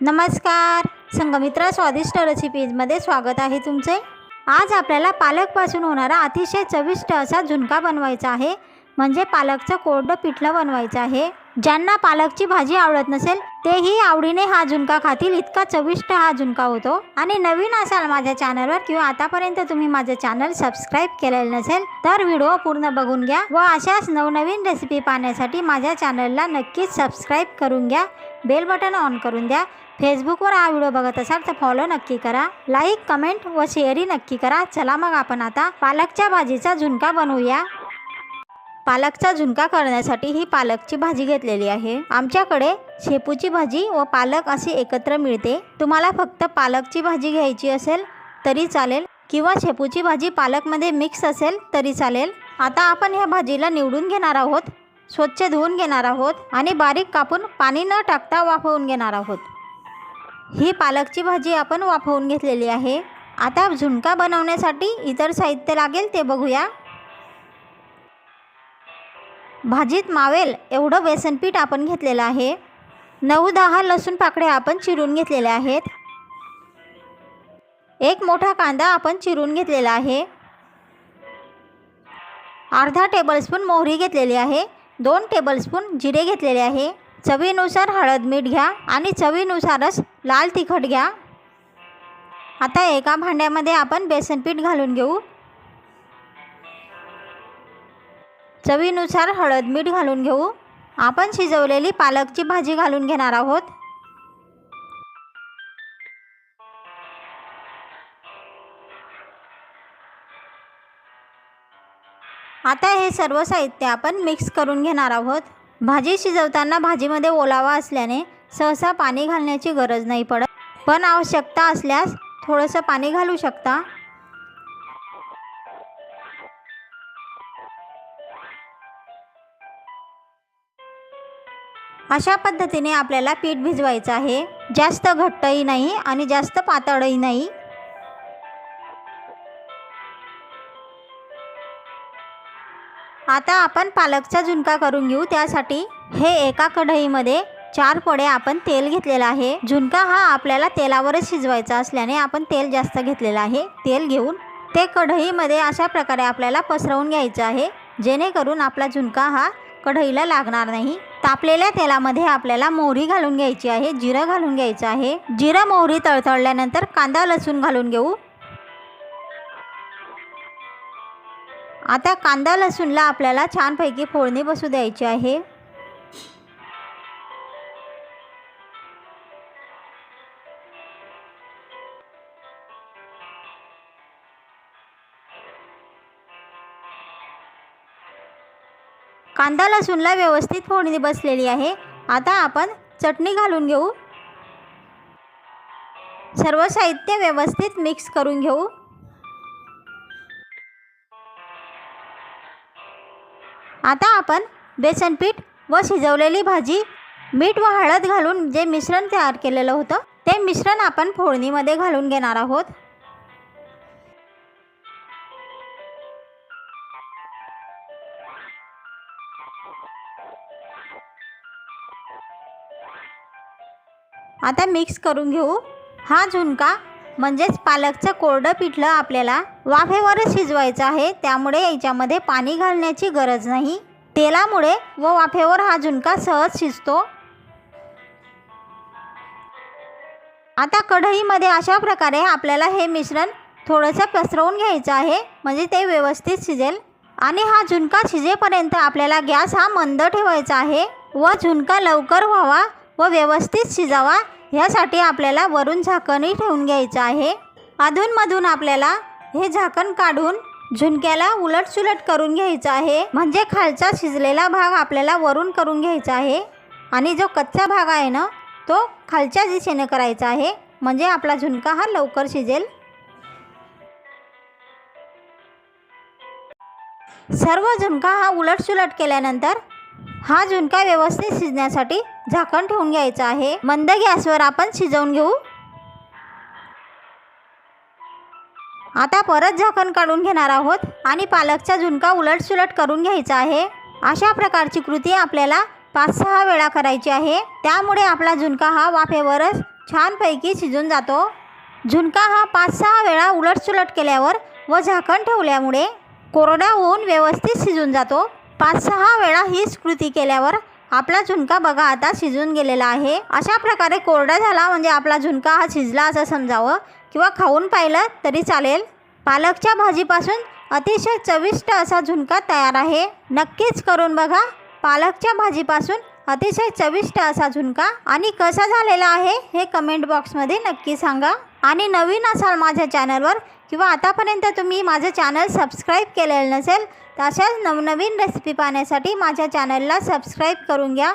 नमस्कार, संगमित्रा स्वादिष्ट रेसिपीजमध्ये स्वागत आहे तुमचे। आज आपल्याला पालकपासून होणारा अतिशय चविष्ट असा झुणका बनवायचा आहे, म्हणजे पालकचं कोरडं पिठलं बनवायचं आहे। ज्यांना पालकची भाजी आवडत नसेल तेही आवडीने हा झुणका खातील, इतका चविष्ट हा झुणका होतो। आणि नवीन असाल माझ्या चॅनलवर किंवा आतापर्यंत तुम्ही माझे चॅनल सबस्क्राइब केलेले नसेल तर व्हिडिओ पूर्ण बघून घ्या व अशाच नवनवीन रेसिपी पाहण्यासाठी माझ्या चॅनलला नक्कीच सबस्क्राइब करून घ्या, बेल बटन ऑन करून द्या। फेसबुकवर हा व्हिडिओ बघत असाल तर फॉलो नक्की करा, लाईक कमेंट व शेअरही नक्की करा। चला मग आपण आता पालकच्या भाजीचा झुणका बनवूया। पालकचा झुणका करण्यासाठी ही पालकची भाजी घेतलेली आहे। आमच्याकडे शेपूची भाजी व पालक अशी एकत्र मिळते। तुम्हाला फक्त पालकची भाजी घ्यायची असेल तरी चालेल किंवा शेपूची भाजी पालकमध्ये मिक्स असेल तरी चालेल। आता आपण ह्या भाजीला निवडून घेणार आहोत, स्वच्छ धुवून घेणार आहोत आणि बारीक कापून पाणी न टाकता वाफवून घेणार आहोत। ही पालकची भाजी आपण वाफवून घेतलेली आहे। आता झुणका बनवण्यासाठी इतर साहित्य लागेल ते बघूया। भाजीत मावेल एवढं बेसन पीठ आपण घेतलेलं आहे। 9-10 लसूण पाकळ्या आपण चिरून घेतलेल्या आहेत। एक मोठा कांदा आपण चिरून घेतलेला आहे। अर्धा टेबलस्पून मोहरी घेतलेली आहे। 2 टेबलस्पून जिरे घेतलेले आहे। चवीनुसार हळद मीठ घ्या आणि चवीनुसारच लाल तिखट घ्या। आता एका भांड्यामध्ये आपण बेसन पीठ घालून घेऊ। चवीनुसार हळद मीठ घालून घेऊ। आपण शिजवलेली पालकची भाजी घालून घेणार आहोत। आता हे सर्व साहित्य आपण मिक्स करून घेणार आहोत। भाजी शिजवताना भाजीमध्ये ओलावा असल्याने सहसा पाणी घालण्याची गरज नाही पडत, पण आवश्यकता असल्यास थोडंसं पाणी घालू शकता। अशा पद्धतीने आपल्याला पीठ भिजवायचं आहे। जास्त घट्टही नाही आणि जास्त पातळही नाही। आता आपण पालकचा झुणका करून घेऊ। त्यासाठी हे एका कढईमध्ये 4 पळे आपण तेल घेतलेलं आहे। झुणका हा आपल्याला तेलावरच शिजवायचा असल्याने आपण तेल जास्त घेतलेलं आहे। तेल घेऊन ते कढईमध्ये अशा प्रकारे आपल्याला पसरवून घ्यायचं आहे, जेणेकरून आपला झुणका हा कढईला लागणार नाही। तापलेल्या तेलामध्ये आपल्याला मोहरी घालून घ्यायची आहे, जिरं घालून घ्यायचं आहे। जिरं मोहरी तळतळल्यानंतर कांदा लसूण घालून घेऊ। आता कांदा लसूणला आपल्याला छानपैकी फोडणी बसू द्यायची आहे। कांदा लसूणला व्यवस्थित फोडणी बसलेली आहे। आता आपण चटणी घालून घेऊ। सर्व साहित्य व्यवस्थित मिक्स करून घेऊ। आता आपण बेसन पीठ व शिजवलेली भाजी मीठ व हळद घालून जे मिश्रण तयार केलेलं होतं ते मिश्रण आपण फोडणीमध्ये घालून घेणार आहोत। आता मिक्स करून घेऊ। हा झुणका म्हणजेच पालकचं कोरडं पिठलं आपल्याला वाफेवरच शिजवायचं आहे, त्यामुळे याच्यामध्ये पाणी घालण्याची गरज नाही। तेलामुळे व वाफेवर हा झुणका सहज शिजतो। आता कढईमध्ये अशा प्रकारे आपल्याला हे मिश्रण थोडंसं पसरवून घ्यायचं आहे, म्हणजे ते व्यवस्थित शिजेल। आणि हा झुणका शिजेपर्यंत आपल्याला गॅस हा मंद ठेवायचा आहे व झुणका लवकर व्हावा व व्यवस्थित शिजावा यासाठी आपल्याला वरून झाकणही ठेवून घ्यायचं आहे। अधूनमधून आपल्याला हे झाकण काढून झुणक्याला उलटसुलट करून घ्यायचं आहे, म्हणजे खालचा शिजलेला भाग आपल्याला वरून करून घ्यायचा आहे आणि जो कच्चा भाग आहे ना तो खालच्या दिशेने करायचा आहे, म्हणजे आपला झुणका हा लवकर शिजेल। सर्व झुणका हा उलटसुलट केल्यानंतर हा झुणका व्यवस्थित शिजण्यासाठी झाकण ठेवून घ्यायचं आहे। मंद गॅसवर आपण शिजवून घेऊ। आता परत झाकण काढून घेणार आहोत आणि पालकचा झुणका उलटसुलट करून घ्यायचा आहे। अशा प्रकारची कृती आपल्याला 5-6 वेळा करायची आहे, त्यामुळे आपला झुणका हा वाफेवरच छानपैकी शिजून जातो। झुणका हा 5-6 वेळा उलटसुलट केल्यावर व झाकण ठेवल्यामुळे कोरडा होऊन व्यवस्थित शिजून जातो। 5-6 वेळा हीच कृती केल्यावर आपला झुणका बघा आता शिजून गेलेला आहे। अशा प्रकारे कोरडा झाला म्हणजे आपला झुणका हा शिजला असं समजावं किंवा खाऊन पाहिलं तरी चालेल। पालकच्या भाजीपासून अतिशय चविष्ट असा झुणका तयार आहे। नक्कीच करून बघा पालकच्या भाजीपासून अतिशय चविष्ट असा झुणका। आणि कसा झालेला आहे हे कमेंट बॉक्समध्ये नक्की सांगा। आणि नवीन असाल माझ्या चॅनलवर किंवा आतापर्यंत तुम्ही माझं चॅनल सबस्क्राईब केलेलं नसेल तर अशाच नवनवीन रेसिपी पाहण्यासाठी माझ्या चॅनलला सबस्क्राईब करून घ्या,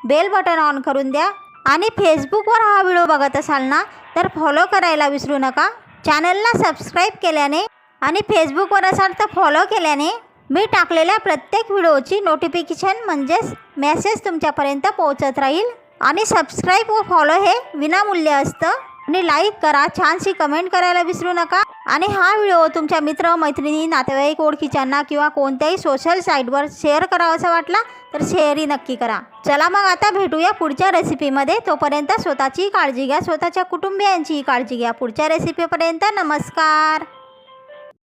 बेल बटन ऑन करून द्या। आणि फेसबुकवर हा व्हिडिओ बघत असाल ना तर फॉलो करायला विसरू नका। चॅनलला सबस्क्राईब केल्याने आणि फेसबुकवर असाल तर फॉलो केल्याने मी टाकलेल्या प्रत्येक व्हिडिओची नोटिफिकेशन म्हणजेच मेसेज तुमच्यापर्यंत पोहोचत राहील। आणि सबस्क्राईब व फॉलो हे विनामूल्य असतं। आणि लाईक करा, छानशी कमेंट करायला विसरू नका। आणि हा व्हिडिओ तुमच्या मित्र मैत्रिणी नातेवाईक ओळखीच्यांना किंवा कोणत्याही सोशल साईटवर शेअर करावासा वाटला तर शेअरही नक्की करा। चला मग आता भेटूया पुढच्या रेसिपीमध्ये। तोपर्यंत स्वतःची काळजी घ्या, स्वतःच्या कुटुंबियांचीही काळजी घ्या। पुढच्या रेसिपीपर्यंत नमस्कार।